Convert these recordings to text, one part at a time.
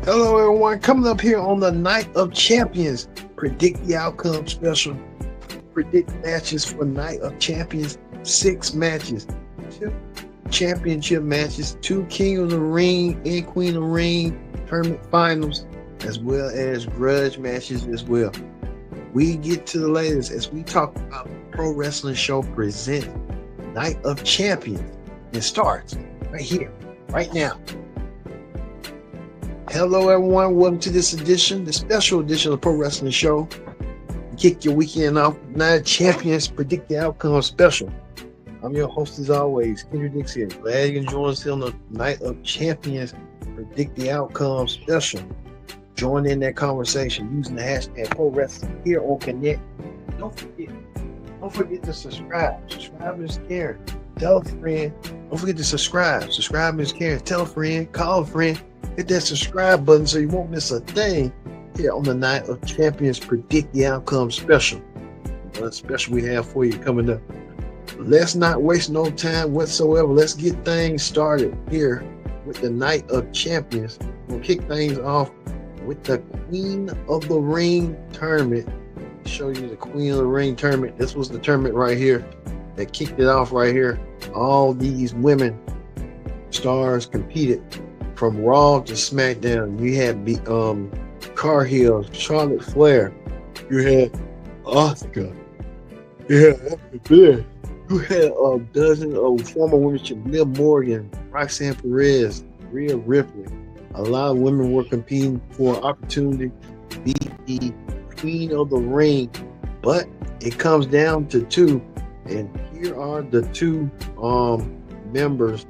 Hello, everyone. Coming up here on the Night of Champions, predict the outcome special. Predict matches for Night of Champions. 6 matches, 2 championship matches, 2 King of the Ring and Queen of the Ring tournament finals, as well as grudge matches as well. We get to the latest as we talk about Pro Wrestling Show presents Night of Champions. It starts right here, right now. Hello, everyone. Welcome to this edition, the special edition of the Pro Wrestling Show. Kick your weekend off with Night of Champions, predict the outcome special. I'm your host, as always, Kendrick Dix here. Glad you can join us on the Night of Champions, predict the outcome special. Join in that conversation using the hashtag Pro Wrestling here on Connect. Don't forget to subscribe. Subscribe is caring. Tell a friend. Don't forget to subscribe. Subscribe is caring. Tell a friend. Call a friend. Hit that subscribe button so you won't miss a thing here on the Night of Champions Predict the Outcome special. What special we have for you coming up. Let's not waste no time whatsoever. Let's get things started here with the Night of Champions. We'll kick things off with the Queen of the Ring tournament. Show you the Queen of the Ring tournament. This was the tournament right here that kicked it off right here. All these women stars competed from Raw to SmackDown. You had Carhill, Charlotte Flair. You had Asuka. You had Blair. You had a dozen of former women, Liv Morgan, Roxanne Perez, Rhea Ripley. A lot of women were competing for an opportunity to be the Queen of the Ring, but it comes down to 2, and here are the 2 members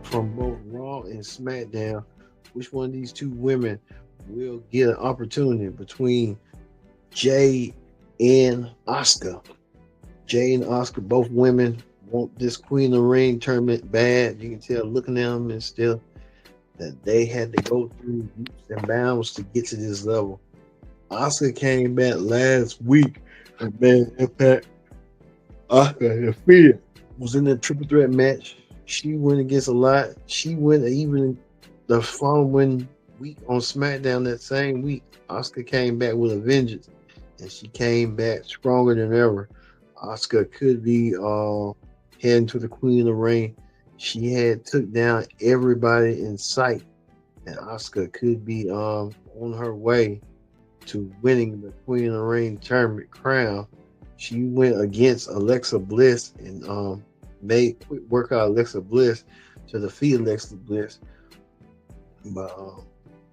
from both Raw and SmackDown. Which one of these 2 women will get an opportunity between Jay and Asuka? Jay and Asuka, both women, want this Queen of the Ring tournament bad. You can tell looking at them and still that they had to go through leaps and bounds to get to this level. Asuka came back last week and made Impact. Asuka defeated. Was in the triple threat match. She went against a lot. She went even the following week on SmackDown that same week. Asuka came back with a vengeance, and she came back stronger than ever. Asuka could be heading to the Queen of the Ring. She had took down everybody in sight, and Asuka could be on her way to winning the Queen of the Ring tournament crown. She went against Alexa Bliss and made quick work out Alexa Bliss to defeat Alexa Bliss. But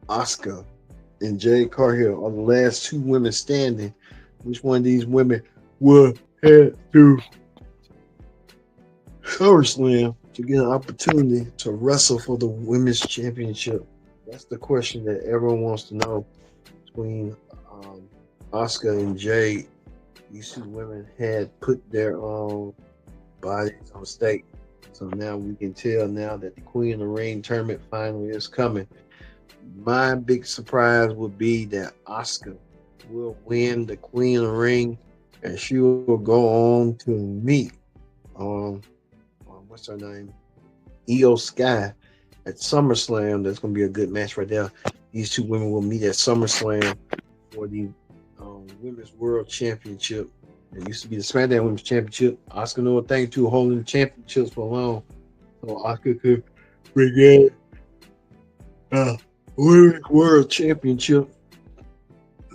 Asuka and Jade Cargill are the last 2 women standing. Which one of these women will head to SummerSlam to get an opportunity to wrestle for the Women's Championship? That's the question that everyone wants to know. Between Asuka and Jade, these 2 women had put their bodies on stake. So now we can tell now that the Queen of the Ring tournament finally is coming. My big surprise would be that Asuka will win the Queen of the Ring, and she will go on to meet what's her name? Io Sky at SummerSlam. That's going to be a good match right there. These 2 women will meet at SummerSlam for the Women's World Championship. It used to be the SmackDown Women's Championship. Asuka know a thing too, holding the championships for long. So Asuka could regain Women's World Championship.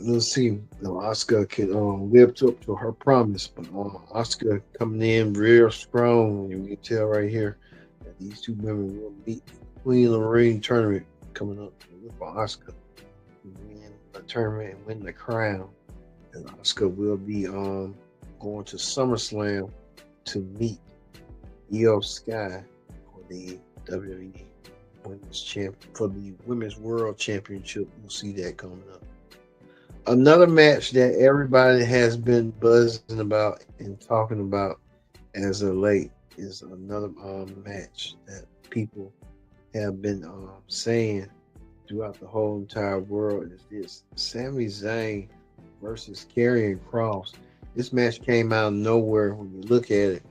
Let's see. Asuka can live up to her promise. But Asuka coming in real strong. You can tell right here that these 2 women will meet the Queen of the Ring tournament coming up. Look for Asuka to win the tournament and win the crown. And Asuka will be going to SummerSlam to meet Io Sky for the WWE Women's Champion for the Women's World Championship. We'll see that coming up. Another match that everybody has been buzzing about and talking about as of late is another match that people have been saying throughout the whole entire world is this: Sami Zayn versus Karrion Kross. This match came out of nowhere when you look at it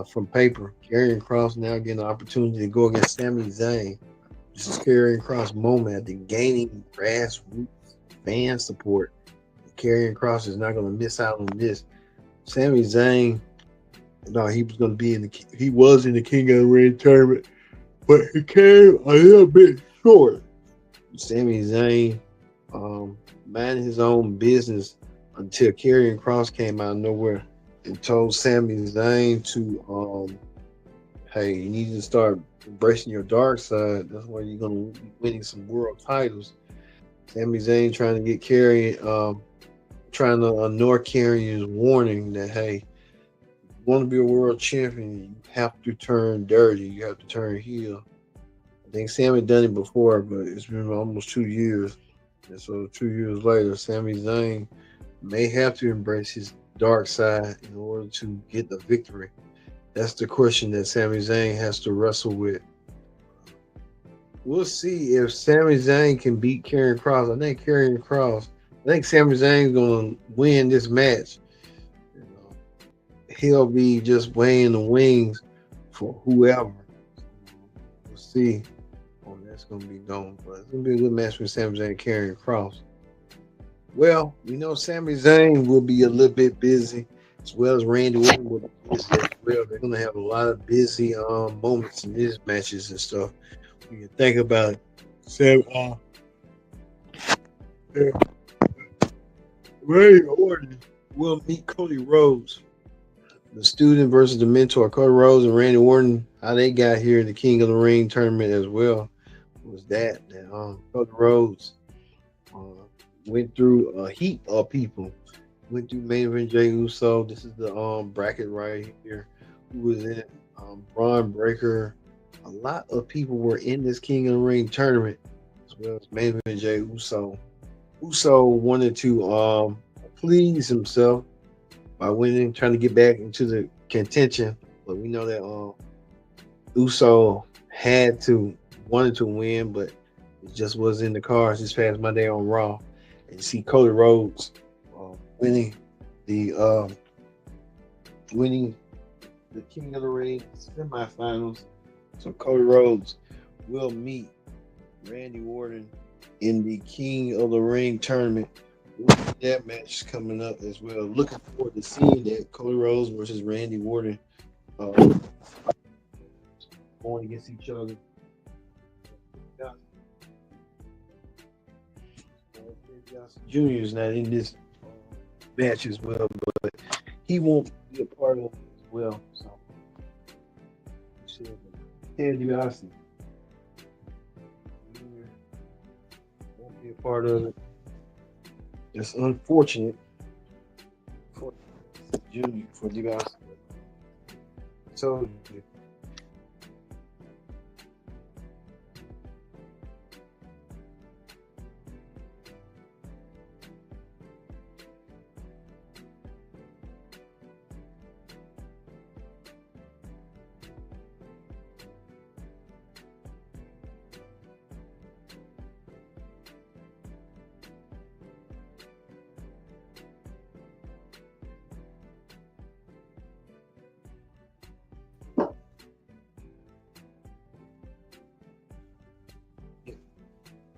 from paper. Karrion Kross now getting an opportunity to go against Sami Zayn. This is Karrion Kross' moment after gaining grassroots fan support. Karrion Kross is not going to miss out on this. Sami Zayn, no, he was going to be he was in the King of the Ring tournament, but he came a little bit short. Sami Zayn, minding his own business until Karrion Kross came out of nowhere and told Sami Zayn to, hey, you need to start embracing your dark side. That's why you're going to be winning some world titles. Sami Zayn trying to get Karrion, trying to ignore Karrion's warning that, hey, if you want to be a world champion, you have to turn dirty. You have to turn heel. I think Sami done it before, but it's been almost 2 years. And so 2 years later, Sami Zayn may have to embrace his dark side in order to get the victory. That's the question that Sami Zayn has to wrestle with. We'll see if Sami Zayn can beat Karrion Kross. I think Sami Zayn's going to win this match. He'll be just weighing the wings for whoever. We'll see. That's going to be going. But it's going to be a good match with Sami Zayn and Karrion Kross. Well, we know Sami Zayn will be a little bit busy, as well as Randy Orton will be busy as well. They're going to have a lot of busy moments in these matches and stuff. You can think about it. Randy Orton will meet Cody Rhodes. The student versus the mentor. Cody Rhodes and Randy Orton, how they got here in the King of the Ring tournament as well, was that Cody Rhodes went through a heap of people. Went through main event Jey Uso. This is the bracket right here. Who was in it? Braun Breaker. A lot of people were in this King of the Ring tournament, as well as main event Jey Uso. Uso wanted to please himself by winning, trying to get back into the contention. But we know that Uso wanted to win, but it just was in the cards this past Monday on Raw. And you see Cody Rhodes winning the King of the Ring semifinals. So Cody Rhodes will meet Randy Orton in the King of the Ring tournament. That match is coming up as well. Looking forward to seeing that Cody Rhodes versus Randy Orton going against each other. Jr. is not in this match as well, but he won't be a part of it as well. So, Ted DiBiase won't be a part of it. It's unfortunate for Junior, for DiBiase. So.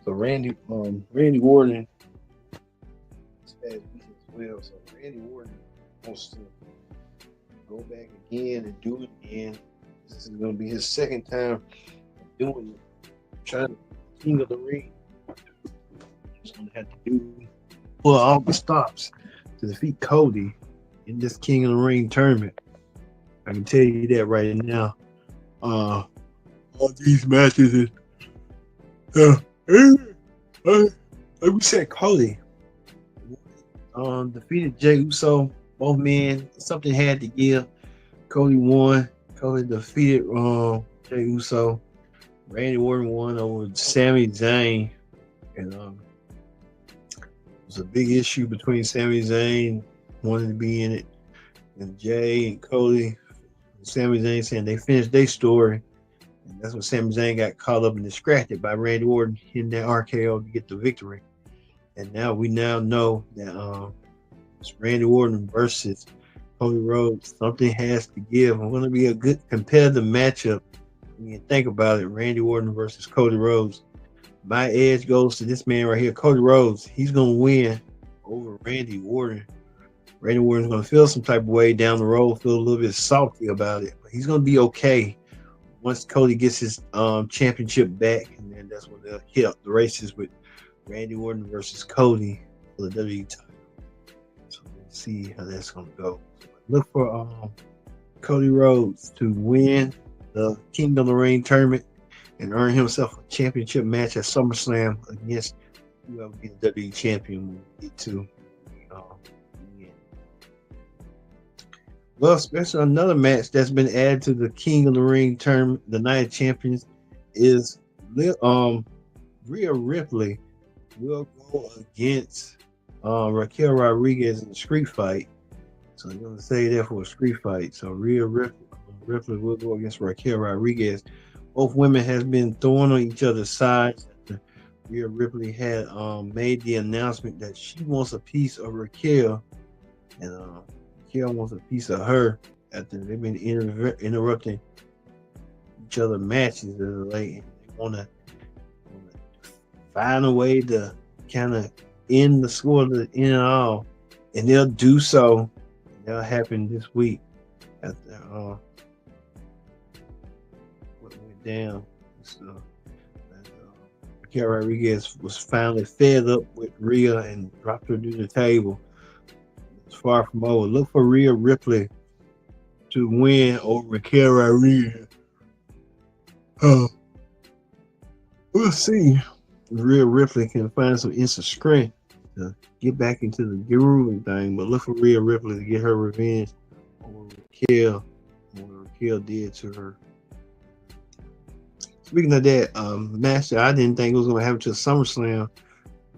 So Randy Orton is as well. So Randy Orton wants to go back again and do it again. This is going to be his second time doing it, trying to King of the Ring. He's going to have to pull all the stops to defeat Cody in this King of the Ring tournament. I can tell you that right now. All these matches is like we said, Cody defeated Jey Uso. Both men, something had to give. Cody won. Cody defeated Jey Uso. Randy Orton won over Sami Zayn, and it was a big issue between Sami Zayn wanting to be in it, and Jey and Cody, and Sami Zayn saying they finished their story. And that's when Sami Zayn got caught up and distracted by Randy Orton hitting that RKO to get the victory. And now we know that it's Randy Orton versus Cody Rhodes. Something has to give. It's going to be a good competitive matchup When you think about it, Randy Orton versus Cody Rhodes. My edge goes to this man right here, Cody Rhodes. He's gonna win over Randy Orton. Randy Orton's gonna feel some type of way down the road, feel a little bit salty about it, but he's gonna be okay once Cody gets his championship back, and then that's when they'll hit up the races with Randy Orton versus Cody for the WWE title. So we'll see how that's gonna go. Look for Cody Rhodes to win the King of the Ring tournament and earn himself a championship match at SummerSlam against whoever be the WWE champion will get to. Well, especially another match that's been added to the King of the Ring tournament, the Night of Champions, is Rhea Ripley will go against Raquel Rodriguez in a street fight. So you're gonna say that for a street fight. So Rhea Ripley will go against Raquel Rodriguez. Both women has been thorn on each other's sides. Rhea Ripley had made the announcement that she wants a piece of Raquel, and Raquel wants a piece of her. After they've been interrupting each other matches as of late, and they want to find a way to kind of end the score, in and all, and they'll do so. That'll happen this week after what went down. So, Raquel Rodriguez was finally fed up with Rhea and dropped her to the table. It's far from over. Look for Rhea Ripley to win over Raquel Rodriguez. We'll see if Rhea Ripley can find some instant strength to get back into the grooving thing. But look for Rhea Ripley to get her revenge on Raquel, what Raquel did to her. Speaking of that, match that I didn't think it was going to happen to SummerSlam,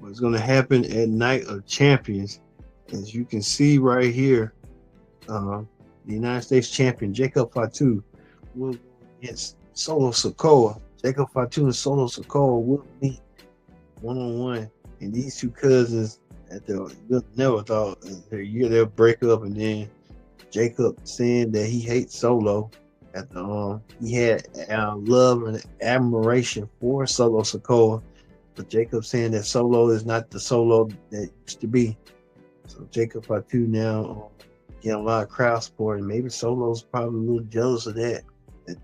but it's going to happen at Night of Champions. As you can see right here, the United States champion Jacob Fatu will go against Solo Sikoa. Jacob Fatu and Solo Sikoa will meet one-on-one, and these two cousins never thought they'll break up, and then Jacob saying that he hates Solo. He had love and admiration for Solo Sikoa, but Jacob saying that Solo is not the Solo that used to be. So Jacob Fatu now getting a lot of crowd support, and maybe Solo's probably a little jealous of that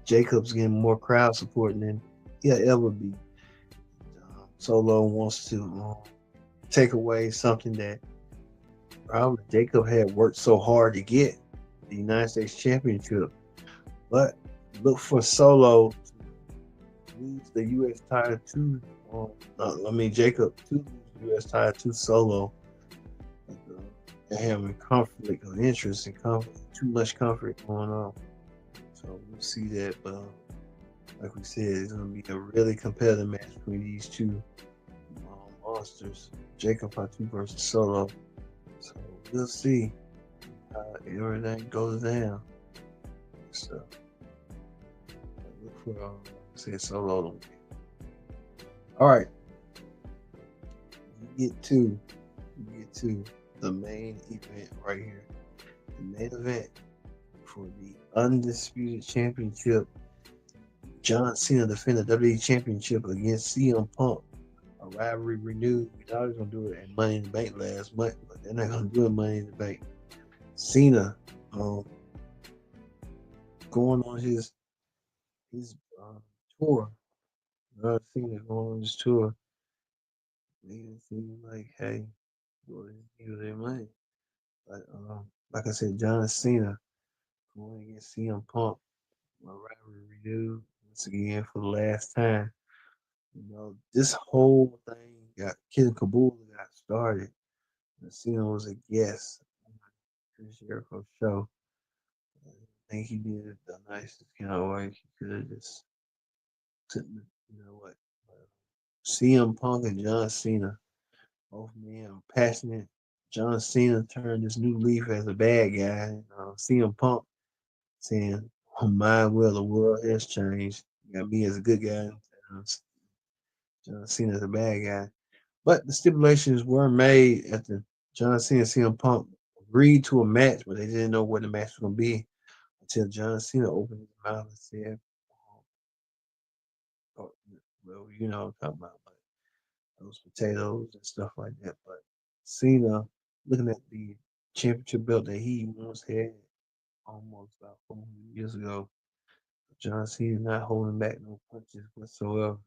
Jacob's getting more crowd support than he'll ever be. Solo wants to take away something that probably Jacob had worked so hard to get, the United States Championship. But look for Solo to lose the U.S. title to, Jacob to lose the U.S. title to Solo. They're having conflict of interest and too much conflict going on. So we'll see that. But like we said, it's going to be a really competitive match between these two monsters, Jacob Fatu versus Solo. So we'll see how everything goes down. So look for say Solo. All right, you get to the main event right here. The main event for the Undisputed Championship. John Cena defended the WWE Championship against CM Punk. A rivalry renewed. We thought he was going to do it at Money in the Bank last month, but they're not going to do it Money in the Bank. Cena going on his tour. Cena going on his tour. It seems like, hey, give their money. But like I said, John Cena going against CM Punk. A rivalry renewed once again for the last time. This whole thing Ken Kabul got started. Cena was a guest on Chris Jericho's show. I think he did it the nicest kind of way. He could have just took, CM Punk and John Cena, both men are passionate. John Cena turned this new leaf as a bad guy. CM Punk saying, "Oh my, well, the world has changed. You got me as a good guy. John Cena as a bad guy." But the stipulations were made after John Cena and CM Punk agreed to a match, but they didn't know what the match was going to be until John Cena opened his mouth and said, Oh, well, you know what I'm talking about, like those potatoes and stuff like that. But Cena, looking at the championship belt that he once had almost about 400 years ago, John Cena not holding back no punches whatsoever.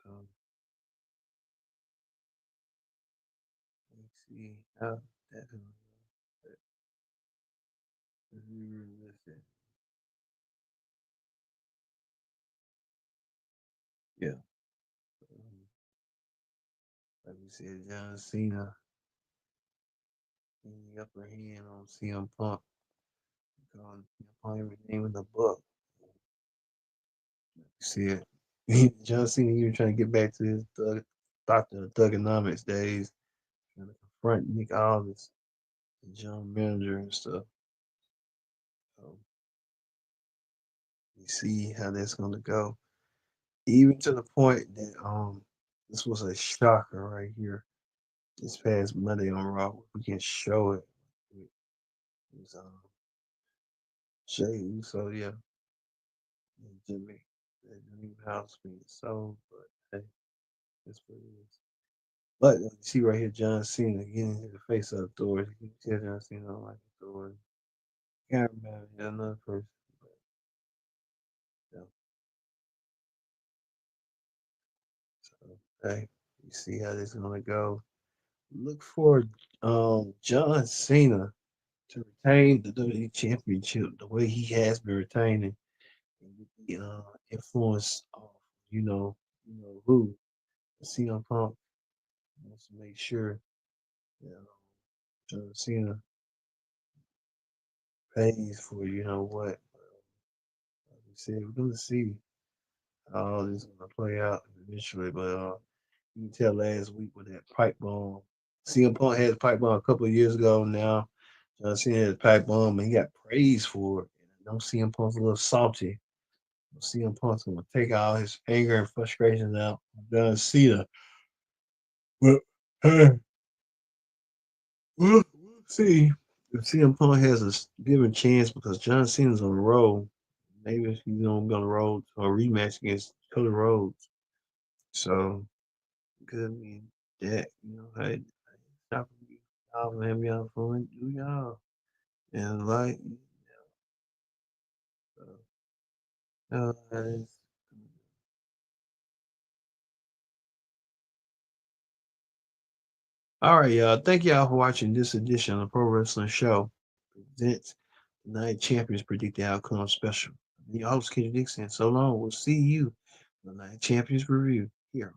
So let's see how that can listen. Yeah. Um, like we said, John Cena in the upper hand on CM Punk. Because CM Punk every name in the book. You see it. John Cena even trying to get back to his Dr. Thugonomics days, trying to confront Nick Aldis and John Manager and stuff. So you see how that's gonna go. Even to the point that this was a shocker right here this past Monday on Raw. We can show it. It was Jey So yeah, and Jimmy. That new house being sold, but hey, that's what it is. But you see right here, John Cena getting in the face of authority. You can tell John Cena don't like authority. Can't remember another person, but yeah. So hey, you see how this is gonna go. Look for John Cena to retain the WWE Championship the way he has been retaining, and get the influence of you know who. CM Punk wants to make sure that John Cena pays for what. Like we said, we're gonna see how all this is gonna play out eventually, but you can tell last week with that pipe bomb. CM Punk had a pipe bomb a couple of years ago now. John Cena had a pipe bomb and he got praised for it. And I know CM Punk's a little salty. CM Punk's gonna take all his anger and frustrations out on John Cena. But hey, we'll see if CM Punk has given chance because John Cena's on the road. Maybe he's gonna be on the road or a rematch against Cody Rhodes. So could mean that hey, stop y'all, man, y'all fun, do y'all, and like, guys. All right, y'all. Thank y'all for watching this edition of the Pro Wrestling Show. Presents the Night Champions Predict the Outcome Special. The host, Kenny Dixon. So long. We'll see you in the Night Champions Review here